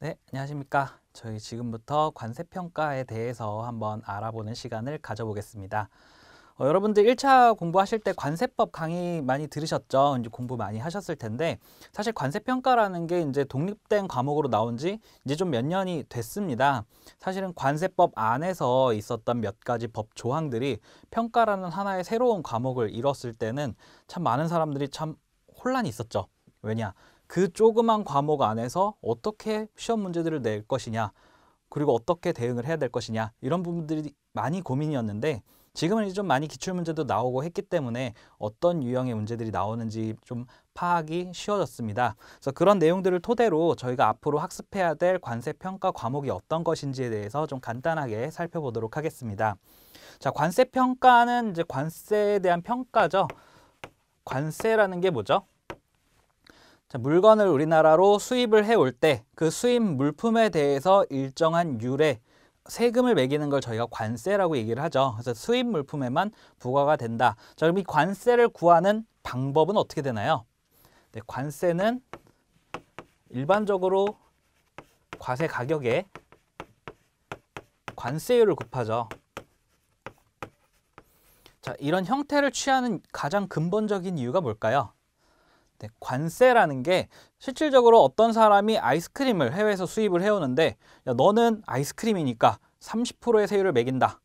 네, 안녕하십니까. 저희 지금부터 관세평가에 대해서 한번 알아보는 시간을 가져보겠습니다. 여러분들 1차 공부하실 때 관세법 강의 많이 들으셨죠? 이제 공부 많이 하셨을 텐데, 사실 관세평가라는 게 이제 독립된 과목으로 나온 지 이제 좀 몇 년이 됐습니다. 사실은 관세법 안에서 있었던 몇 가지 법 조항들이 평가라는 하나의 새로운 과목을 이뤘을 때는 참 많은 사람들이 참 혼란이 있었죠. 왜냐? 그 조그만 과목 안에서 어떻게 시험 문제들을 낼 것이냐, 그리고 어떻게 대응을 해야 될 것이냐, 이런 부분들이 많이 고민이었는데, 지금은 이제 좀 많이 기출문제도 나오고 했기 때문에 어떤 유형의 문제들이 나오는지 좀 파악이 쉬워졌습니다. 그래서 그런 내용들을 토대로 저희가 앞으로 학습해야 될 관세평가 과목이 어떤 것인지에 대해서 좀 간단하게 살펴보도록 하겠습니다. 자, 관세평가는 이제 관세에 대한 평가죠. 관세라는 게 뭐죠? 자, 물건을 우리나라로 수입을 해올 때 그 수입 물품에 대해서 일정한 율의 세금을 매기는 걸 저희가 관세라고 얘기를 하죠. 그래서 수입 물품에만 부과가 된다. 자, 그럼 이 관세를 구하는 방법은 어떻게 되나요? 네, 관세는 일반적으로 과세 가격에 관세율을 곱하죠. 자, 이런 형태를 취하는 가장 근본적인 이유가 뭘까요? 네, 관세라는 게 실질적으로 어떤 사람이 아이스크림을 해외에서 수입을 해오는데, 야, 너는 아이스크림이니까 30%의 세율을 매긴다.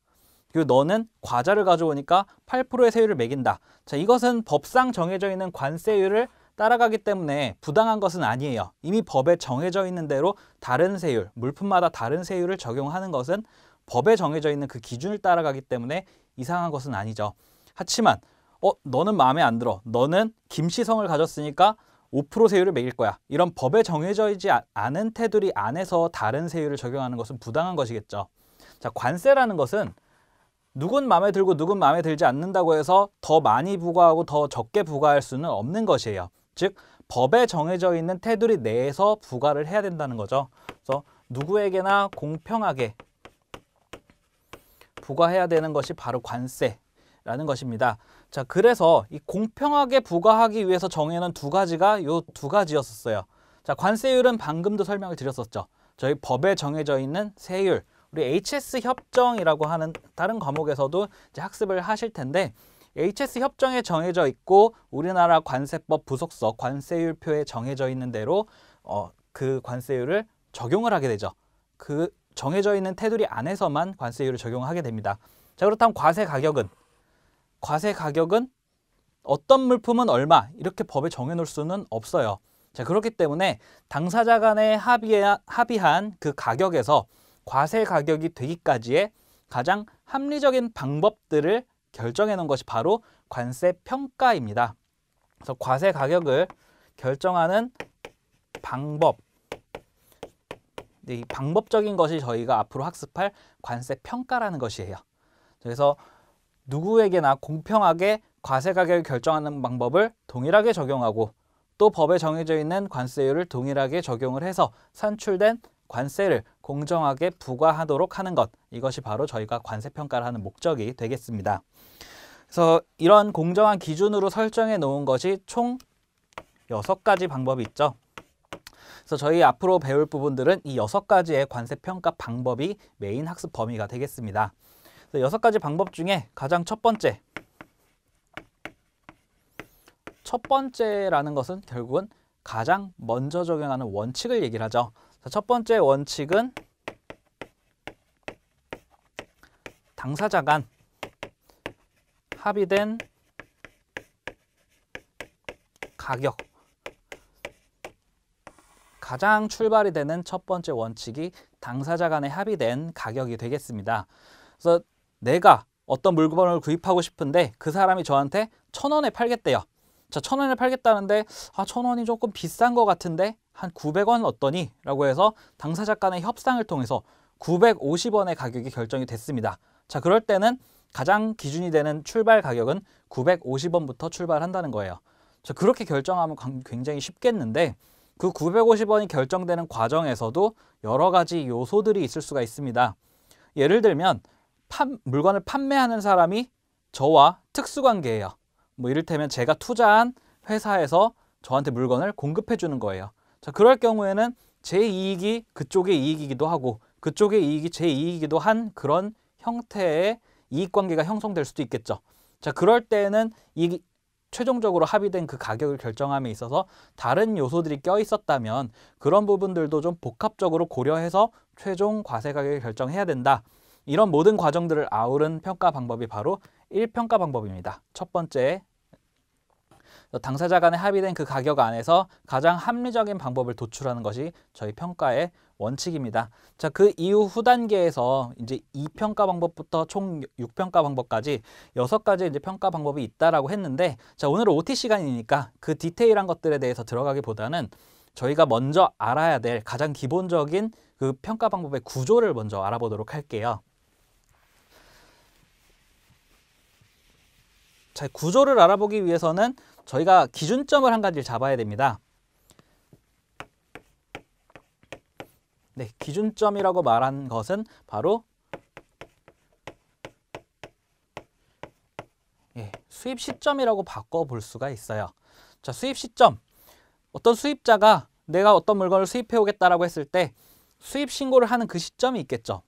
그리고 너는 과자를 가져오니까 8%의 세율을 매긴다. 자, 이것은 법상 정해져 있는 관세율을 따라가기 때문에 부당한 것은 아니에요. 이미 법에 정해져 있는 대로 다른 세율, 물품마다 다른 세율을 적용하는 것은 법에 정해져 있는 그 기준을 따라가기 때문에 이상한 것은 아니죠. 하지만 너는 마음에 안 들어. 너는 김씨성을 가졌으니까 5% 세율을 매길 거야. 이런 법에 정해져 있지 않은 테두리 안에서 다른 세율을 적용하는 것은 부당한 것이겠죠. 자, 관세라는 것은 누군 마음에 들고 누군 마음에 들지 않는다고 해서 더 많이 부과하고 더 적게 부과할 수는 없는 것이에요. 즉, 법에 정해져 있는 테두리 내에서 부과를 해야 된다는 거죠. 그래서 누구에게나 공평하게 부과해야 되는 것이 바로 관세라는 것입니다. 자, 그래서 이 공평하게 부과하기 위해서 정해놓은 두 가지가 요 두 가지였었어요. 자, 관세율은 방금도 설명을 드렸었죠. 저희 법에 정해져 있는 세율, 우리 HS 협정이라고 하는 다른 과목에서도 이제 학습을 하실 텐데, HS 협정에 정해져 있고 우리나라 관세법 부속서 관세율표에 정해져 있는 대로 그 관세율을 적용을 하게 되죠. 그 정해져 있는 테두리 안에서만 관세율을 적용하게 됩니다. 자, 그렇다면 과세 가격은 어떤 물품은 얼마 이렇게 법에 정해놓을 수는 없어요. 자, 그렇기 때문에 당사자 간에 합의한 그 가격에서 과세 가격이 되기까지의 가장 합리적인 방법들을 결정해 놓은 것이 바로 관세 평가입니다. 그래서 과세 가격을 결정하는 방법, 이 방법적인 것이 저희가 앞으로 학습할 관세 평가라는 것이에요. 그래서 누구에게나 공평하게 과세 가격을 결정하는 방법을 동일하게 적용하고 또 법에 정해져 있는 관세율을 동일하게 적용을 해서 산출된 관세를 공정하게 부과하도록 하는 것, 이것이 바로 저희가 관세평가를 하는 목적이 되겠습니다. 그래서 이런 공정한 기준으로 설정해 놓은 것이 총 6가지 방법이 있죠. 그래서 저희 앞으로 배울 부분들은 이 6가지의 관세평가 방법이 메인 학습 범위가 되겠습니다. 6가지 방법 중에 가장 첫 번째라는 것은 결국은 가장 먼저 적용하는 원칙을 얘기를 하죠. 첫 번째 원칙은 당사자 간 합의된 가격, 가장 출발이 되는 첫 번째 원칙이 당사자 간에 합의된 가격이 되겠습니다. 그래서 내가 어떤 물건을 구입하고 싶은데 그 사람이 저한테 1,000원에 팔겠대요. 자, 1,000원에 팔겠다는데 1,000원이 조금 비싼 것 같은데 한 900원 어떠니? 라고 해서 당사자 간의 협상을 통해서 950원의 가격이 결정이 됐습니다. 자, 그럴 때는 가장 기준이 되는 출발 가격은 950원부터 출발한다는 거예요. 자, 그렇게 결정하면 굉장히 쉽겠는데 그 950원이 결정되는 과정에서도 여러 가지 요소들이 있을 수가 있습니다. 예를 들면 물건을 판매하는 사람이 저와 특수관계예요. 뭐 이를테면 제가 투자한 회사에서 저한테 물건을 공급해 주는 거예요. 자, 그럴 경우에는 제 이익이 그쪽의 이익이기도 하고 그쪽의 이익이 제 이익이기도 한 그런 형태의 이익관계가 형성될 수도 있겠죠. 자, 그럴 때는 이 최종적으로 합의된 그 가격을 결정함에 있어서 다른 요소들이 껴 있었다면 그런 부분들도 좀 복합적으로 고려해서 최종 과세 가격을 결정해야 된다. 이런 모든 과정들을 아우른 평가 방법이 바로 1평가 방법입니다. 첫 번째, 당사자 간에 합의된 그 가격 안에서 가장 합리적인 방법을 도출하는 것이 저희 평가의 원칙입니다. 자, 그 이후 후 단계에서 이제 2평가 방법부터 총 6평가 방법까지 6가지 이제 평가 방법이 있다라고 했는데, 자, 오늘은 OT 시간이니까 그 디테일한 것들에 대해서 들어가기보다는 저희가 먼저 알아야 될 가장 기본적인 그 평가 방법의 구조를 먼저 알아보도록 할게요. 자, 구조를 알아보기 위해서는 저희가 기준점을 한 가지를 잡아야 됩니다. 네, 기준점이라고 말한 것은 바로 수입 시점이라고 바꿔볼 수가 있어요. 자, 수입 시점. 어떤 수입자가 내가 어떤 물건을 수입해 오겠다라고 했을 때 수입 신고를 하는 그 시점이 있겠죠.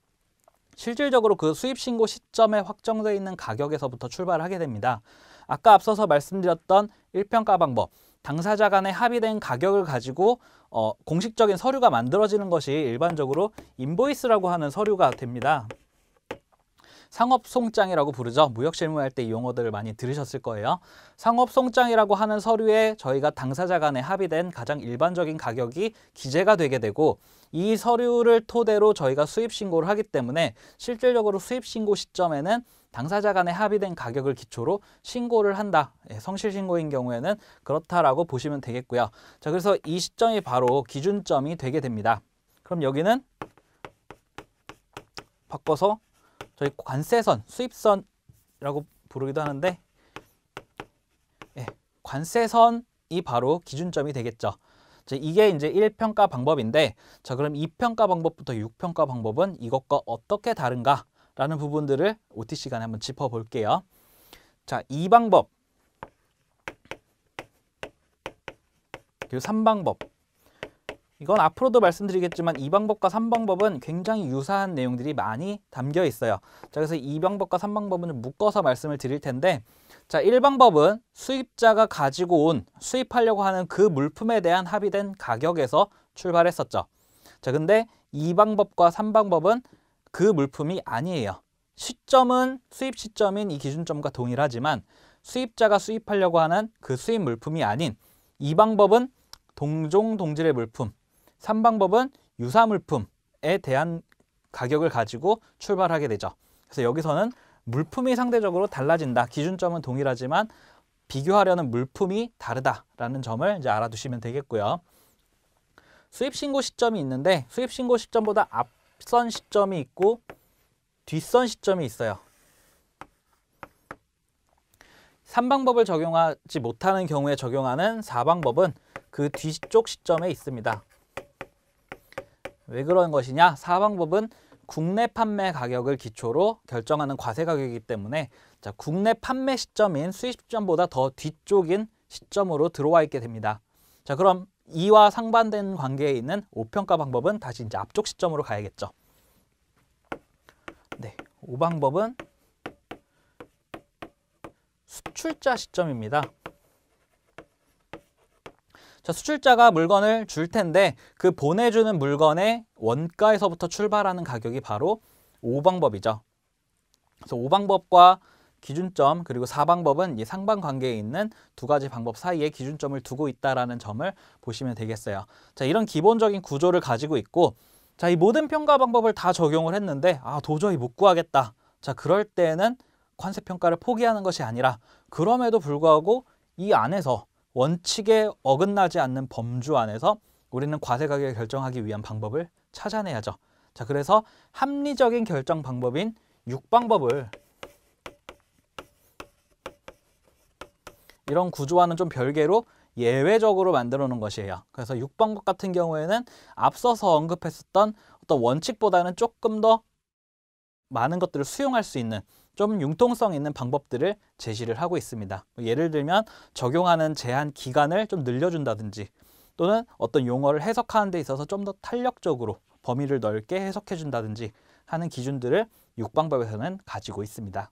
실질적으로 그 수입 신고 시점에 확정되어 있는 가격에서부터 출발을 하게 됩니다. 아까 앞서서 말씀드렸던 1평가 방법, 당사자 간에 합의된 가격을 가지고 공식적인 서류가 만들어지는 것이 일반적으로 인보이스라고 하는 서류가 됩니다. 상업송장이라고 부르죠. 무역실무할 때 이 용어들을 많이 들으셨을 거예요. 상업송장이라고 하는 서류에 저희가 당사자 간에 합의된 가장 일반적인 가격이 기재가 되게 되고, 이 서류를 토대로 저희가 수입신고를 하기 때문에 실질적으로 수입신고 시점에는 당사자 간에 합의된 가격을 기초로 신고를 한다. 성실신고인 경우에는 그렇다라고 보시면 되겠고요. 자, 그래서 이 시점이 바로 기준점이 되게 됩니다. 그럼 여기는 바꿔서 저희 관세선, 수입선이라고 부르기도 하는데, 관세선이 바로 기준점이 되겠죠. 자, 이게 이제 1평가 방법인데, 자, 그럼 2평가 방법부터 6평가 방법은 이것과 어떻게 다른가? 라는 부분들을 OT 시간에 한번 짚어볼게요. 자, 2방법, 그리고 3방법. 이건 앞으로도 말씀드리겠지만 2방법과 3방법은 굉장히 유사한 내용들이 많이 담겨 있어요. 자, 그래서 2방법과 3방법은 묶어서 말씀을 드릴 텐데, 자, 1방법은 수입자가 가지고 온, 수입하려고 하는 그 물품에 대한 합의된 가격에서 출발했었죠. 자, 근데 2방법과 3방법은 그 물품이 아니에요. 시점은 수입 시점인 이 기준점과 동일하지만 수입자가 수입하려고 하는 그 수입 물품이 아닌 2방법은 동종 동질의 물품, 3방법은 유사 물품에 대한 가격을 가지고 출발하게 되죠. 그래서 여기서는 물품이 상대적으로 달라진다. 기준점은 동일하지만 비교하려는 물품이 다르다라는 점을 이제 알아두시면 되겠고요. 수입 신고 시점이 있는데 수입 신고 시점보다 앞선 시점이 있고 뒷선 시점이 있어요. 3방법을 적용하지 못하는 경우에 적용하는 4방법은 그 뒤쪽 시점에 있습니다. 왜 그런 것이냐? 4방법은 국내 판매 가격을 기초로 결정하는 과세 가격이기 때문에, 자, 국내 판매 시점인 수입 시점보다 더 뒤쪽인 시점으로 들어와 있게 됩니다. 자, 그럼 이와 상반된 관계에 있는 5평가 방법은 다시 이제 앞쪽 시점으로 가야겠죠. 네, 5방법은 수출자 시점입니다. 자, 수출자가 물건을 줄 텐데 그 보내주는 물건의 원가에서부터 출발하는 가격이 바로 5방법이죠. 그래서 5방법과 기준점 그리고 4방법은 이 상반관계에 있는 두 가지 방법 사이에 기준점을 두고 있다는 점을 보시면 되겠어요. 자, 이런 기본적인 구조를 가지고 있고, 자, 이 모든 평가 방법을 다 적용을 했는데 도저히 못 구하겠다. 자, 그럴 때는 관세평가를 포기하는 것이 아니라 그럼에도 불구하고 이 안에서 원칙에 어긋나지 않는 범주 안에서 우리는 과세 가격을 결정하기 위한 방법을 찾아내야죠. 자, 그래서 합리적인 결정 방법인 6방법을 이런 구조와는 좀 별개로 예외적으로 만들어 놓은 것이에요. 그래서 6방법 같은 경우에는 앞서서 언급했었던 어떤 원칙보다는 조금 더 많은 것들을 수용할 수 있는 좀 융통성 있는 방법들을 제시를 하고 있습니다. 예를 들면 적용하는 제한 기간을 좀 늘려준다든지, 또는 어떤 용어를 해석하는 데 있어서 좀 더 탄력적으로 범위를 넓게 해석해 준다든지 하는 기준들을 6방법에서는 가지고 있습니다.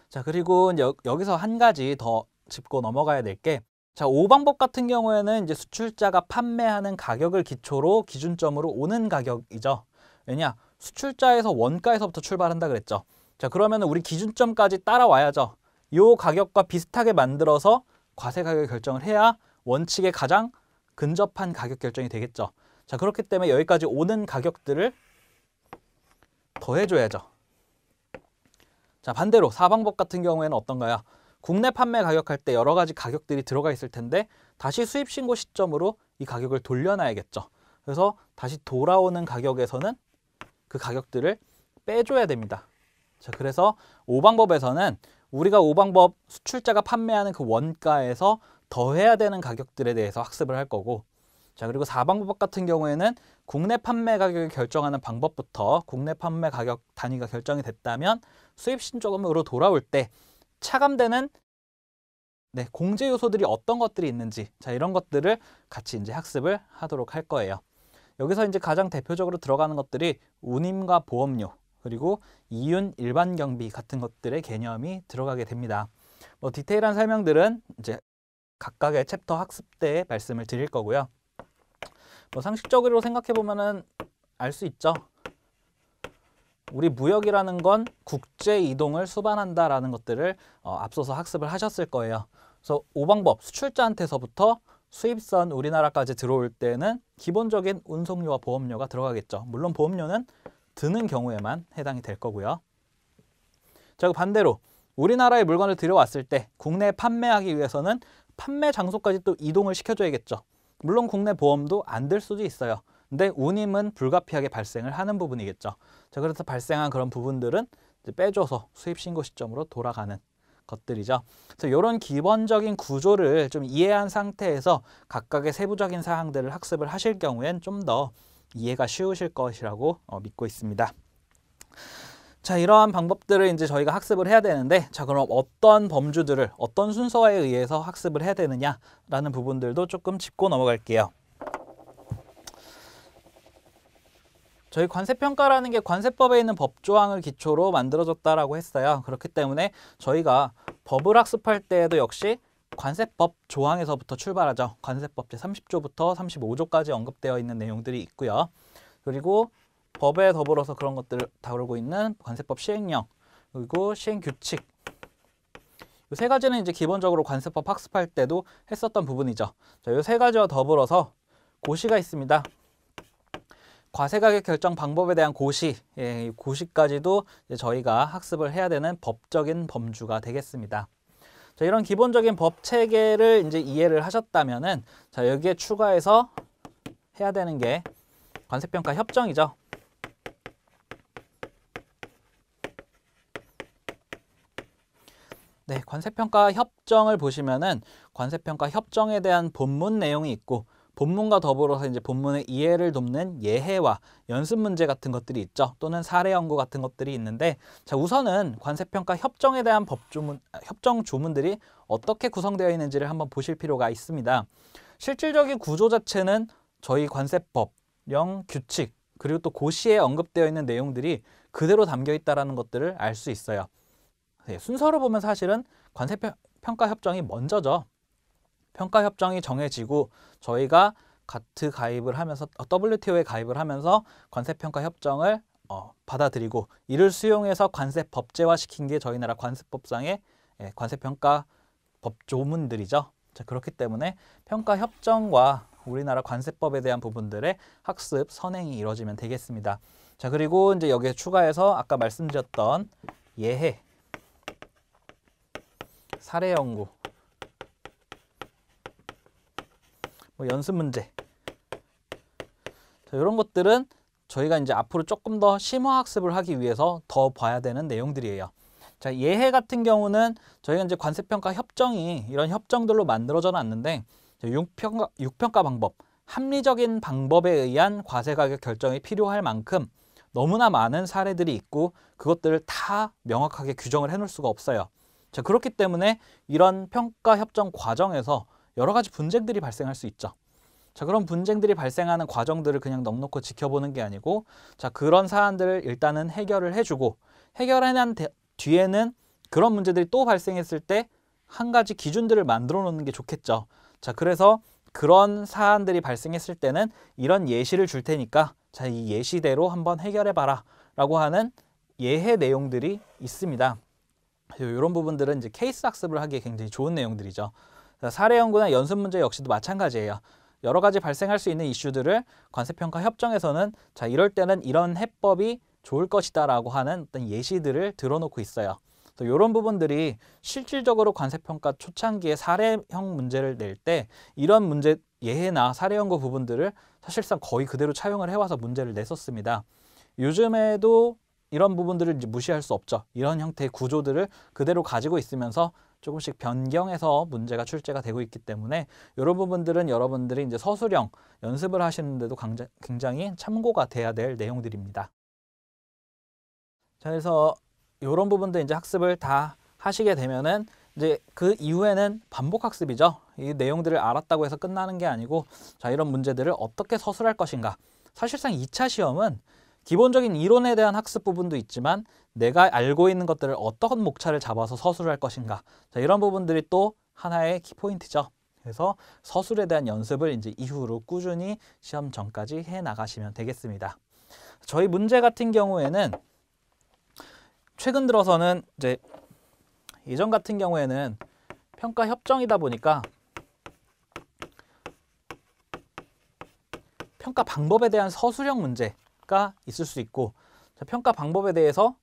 자, 그리고 여기서 한 가지 더 짚고 넘어가야 될 게, 자, 5방법 같은 경우에는 이제 수출자가 판매하는 가격을 기초로 기준점으로 오는 가격이죠. 왜냐? 수출자에서 원가에서부터 출발한다 그랬죠. 자, 그러면 우리 기준점까지 따라와야죠. 이 가격과 비슷하게 만들어서 과세 가격 결정을 해야 원칙에 가장 근접한 가격 결정이 되겠죠. 자, 그렇기 때문에 여기까지 오는 가격들을 더해줘야죠. 자, 반대로 4방법 같은 경우에는 어떤가요? 국내 판매 가격할 때 여러 가지 가격들이 들어가 있을 텐데 다시 수입 신고 시점으로 이 가격을 돌려놔야겠죠. 그래서 다시 돌아오는 가격에서는 그 가격들을 빼줘야 됩니다. 자, 그래서 5방법에서는 우리가 5방법 수출자가 판매하는 그 원가에서 더해야 되는 가격들에 대해서 학습을 할 거고, 자, 그리고 4방법 같은 경우에는 국내 판매 가격을 결정하는 방법부터 국내 판매 가격 단위가 결정이 됐다면 수입 신조금으로 돌아올 때 차감되는 공제 요소들이 어떤 것들이 있는지, 자, 이런 것들을 같이 이제 학습을 하도록 할 거예요. 여기서 이제 가장 대표적으로 들어가는 것들이 운임과 보험료, 그리고 이윤 일반 경비 같은 것들의 개념이 들어가게 됩니다. 뭐 디테일한 설명들은 이제 각각의 챕터 학습 때 말씀을 드릴 거고요. 뭐 상식적으로 생각해 보면은 알 수 있죠. 우리 무역이라는 건 국제 이동을 수반한다라는 것들을 앞서서 학습을 하셨을 거예요. 그래서 5방법 수출자한테서부터 수입선 우리나라까지 들어올 때는 기본적인 운송료와 보험료가 들어가겠죠. 물론 보험료는 드는 경우에만 해당이 될 거고요. 자, 반대로 우리나라에 물건을 들여왔을 때 국내에 판매하기 위해서는 판매 장소까지 또 이동을 시켜줘야겠죠. 물론 국내 보험도 안 들 수도 있어요. 근데 운임은 불가피하게 발생을 하는 부분이겠죠. 자, 그래서 발생한 그런 부분들은 이제 빼줘서 수입 신고 시점으로 돌아가는 것들이죠. 그래서 이런 기본적인 구조를 좀 이해한 상태에서 각각의 세부적인 사항들을 학습을 하실 경우엔 좀 더 이해가 쉬우실 것이라고 믿고 있습니다. 자, 이러한 방법들을 이제 저희가 학습을 해야 되는데, 자, 그럼 어떤 범주들을 어떤 순서에 의해서 학습을 해야 되느냐라는 부분들도 조금 짚고 넘어갈게요. 저희 관세평가라는 게 관세법에 있는 법조항을 기초로 만들어졌다라고 했어요. 그렇기 때문에 저희가 법을 학습할 때에도 역시 관세법 조항에서부터 출발하죠. 관세법 제30조부터 35조까지 언급되어 있는 내용들이 있고요. 그리고 법에 더불어서 그런 것들을 다루고 있는 관세법 시행령, 그리고 시행규칙, 이 세 가지는 이제 기본적으로 관세법 학습할 때도 했었던 부분이죠. 자, 이 세 가지와 더불어서 고시가 있습니다. 과세가격 결정 방법에 대한 고시, 고시까지도 이제 저희가 학습을 해야 되는 법적인 범주가 되겠습니다. 자, 이런 기본적인 법 체계를 이제 이해를 하셨다면은, 자, 여기에 추가해서 해야 되는 게 관세평가 협정이죠. 네, 관세평가 협정을 보시면은 관세평가 협정에 대한 본문 내용이 있고, 본문과 더불어서 이제 본문의 이해를 돕는 예해와 연습 문제 같은 것들이 있죠. 또는 사례 연구 같은 것들이 있는데, 자, 우선은 관세평가 협정에 대한 협정 조문들이 어떻게 구성되어 있는지를 한번 보실 필요가 있습니다. 실질적인 구조 자체는 저희 관세법령 규칙, 그리고 또 고시에 언급되어 있는 내용들이 그대로 담겨 있다는 것들을 알 수 있어요. 네, 순서로 보면 사실은 관세평가 협정이 먼저죠. 평가협정이 정해지고 저희가 가트 가입을 하면서 WTO에 가입을 하면서 관세평가협정을 받아들이고 이를 수용해서 관세 법제화시킨 게 저희 나라 관세법상의 관세평가 법조문들이죠. 자, 그렇기 때문에 평가협정과 우리나라 관세법에 대한 부분들의 학습, 선행이 이루어지면 되겠습니다. 자, 그리고 이제 여기에 추가해서 아까 말씀드렸던 예해, 사례 연구, 연습 문제, 자, 이런 것들은 저희가 이제 앞으로 조금 더 심화 학습을 하기 위해서 더 봐야 되는 내용들이에요. 자, 예해 같은 경우는 저희가 이제 관세평가 협정이 이런 협정들로 만들어져 놨는데 6평가 방법, 합리적인 방법에 의한 과세 가격 결정이 필요할 만큼 너무나 많은 사례들이 있고 그것들을 다 명확하게 규정을 해놓을 수가 없어요. 자, 그렇기 때문에 이런 평가 협정 과정에서 여러 가지 분쟁들이 발생할 수 있죠. 자, 그런 분쟁들이 발생하는 과정들을 그냥 넉넉히 지켜보는 게 아니고, 자, 그런 사안들을 일단은 해결을 해주고, 해결해낸 뒤에는 그런 문제들이 또 발생했을 때 한 가지 기준들을 만들어 놓는 게 좋겠죠. 자, 그래서 그런 사안들이 발생했을 때는 이런 예시를 줄 테니까, 자, 이 예시대로 한번 해결해 봐라 라고 하는 예해 내용들이 있습니다. 이런 부분들은 이제 케이스 학습을 하기에 굉장히 좋은 내용들이죠. 사례 연구나 연습 문제 역시도 마찬가지예요. 여러 가지 발생할 수 있는 이슈들을 관세평가 협정에서는, 자, 이럴 때는 이런 해법이 좋을 것이다 라고 하는 어떤 예시들을 들어놓고 있어요. 이런 부분들이 실질적으로 관세평가 초창기에 사례형 문제를 낼 때 이런 문제 예해나 사례 연구 부분들을 사실상 거의 그대로 차용을 해와서 문제를 냈었습니다. 요즘에도 이런 부분들을 이제 무시할 수 없죠. 이런 형태의 구조들을 그대로 가지고 있으면서 조금씩 변경해서 문제가 출제가 되고 있기 때문에 이런 부분들은 여러분들이 이제 서술형 연습을 하시는데도 굉장히 참고가 돼야 될 내용들입니다. 자, 그래서 이런 부분들 이제 학습을 다 하시게 되면은 이제 그 이후에는 반복 학습이죠. 이 내용들을 알았다고 해서 끝나는 게 아니고, 자, 이런 문제들을 어떻게 서술할 것인가. 사실상 2차 시험은 기본적인 이론에 대한 학습 부분도 있지만 내가 알고 있는 것들을 어떤 목차를 잡아서 서술할 것인가. 자, 이런 부분들이 또 하나의 키포인트죠. 그래서 서술에 대한 연습을 이제 이후로 꾸준히 시험 전까지 해 나가시면 되겠습니다. 저희 문제 같은 경우에는 최근 들어서는 이제 예전 같은 경우에는 평가 협정이다 보니까 평가 방법에 대한 서술형 문제가 있을 수 있고, 평가 방법에 대해서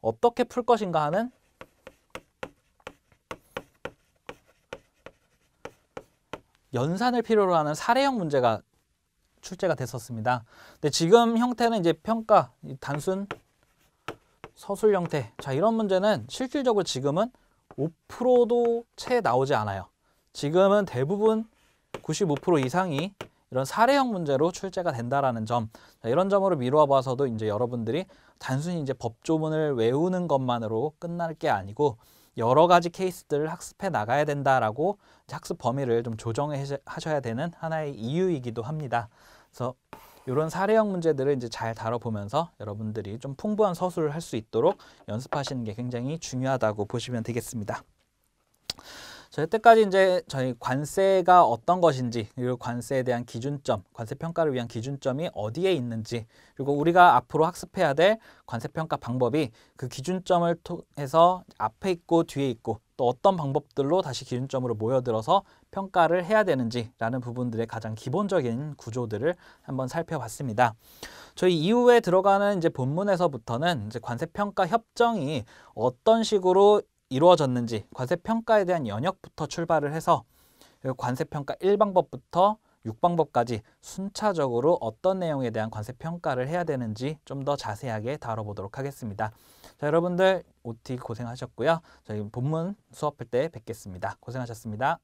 어떻게 풀 것인가 하는 연산을 필요로 하는 사례형 문제가 출제가 됐었습니다. 근데 지금 형태는 이제 평가 단순 서술 형태. 자, 이런 문제는 실질적으로 지금은 5%도 채 나오지 않아요. 지금은 대부분 95% 이상이 이런 사례형 문제로 출제가 된다라는 점. 자, 이런 점으로 미루어 봐서도 이제 여러분들이 단순히 이제 법조문을 외우는 것만으로 끝날 게 아니고 여러 가지 케이스들을 학습해 나가야 된다라고 학습 범위를 좀 조정해 하셔야 되는 하나의 이유이기도 합니다. 그래서 이런 사례형 문제들을 이제 잘 다뤄보면서 여러분들이 좀 풍부한 서술을 할 수 있도록 연습하시는 게 굉장히 중요하다고 보시면 되겠습니다. 자, 이때까지 이제 저희 관세가 어떤 것인지, 그리고 관세에 대한 기준점, 관세평가를 위한 기준점이 어디에 있는지, 그리고 우리가 앞으로 학습해야 될 관세평가 방법이 그 기준점을 통해서 앞에 있고 뒤에 있고 또 어떤 방법들로 다시 기준점으로 모여들어서 평가를 해야 되는지라는 부분들의 가장 기본적인 구조들을 한번 살펴봤습니다. 저희 이후에 들어가는 이제 본문에서부터는 이제 관세평가 협정이 어떤 식으로 이루어졌는지, 관세평가에 대한 영역부터 출발을 해서 관세평가 1방법부터 6방법까지 순차적으로 어떤 내용에 대한 관세평가를 해야 되는지 좀 더 자세하게 다뤄보도록 하겠습니다. 자, 여러분들 OT 고생하셨고요. 저희 본문 수업할 때 뵙겠습니다. 고생하셨습니다.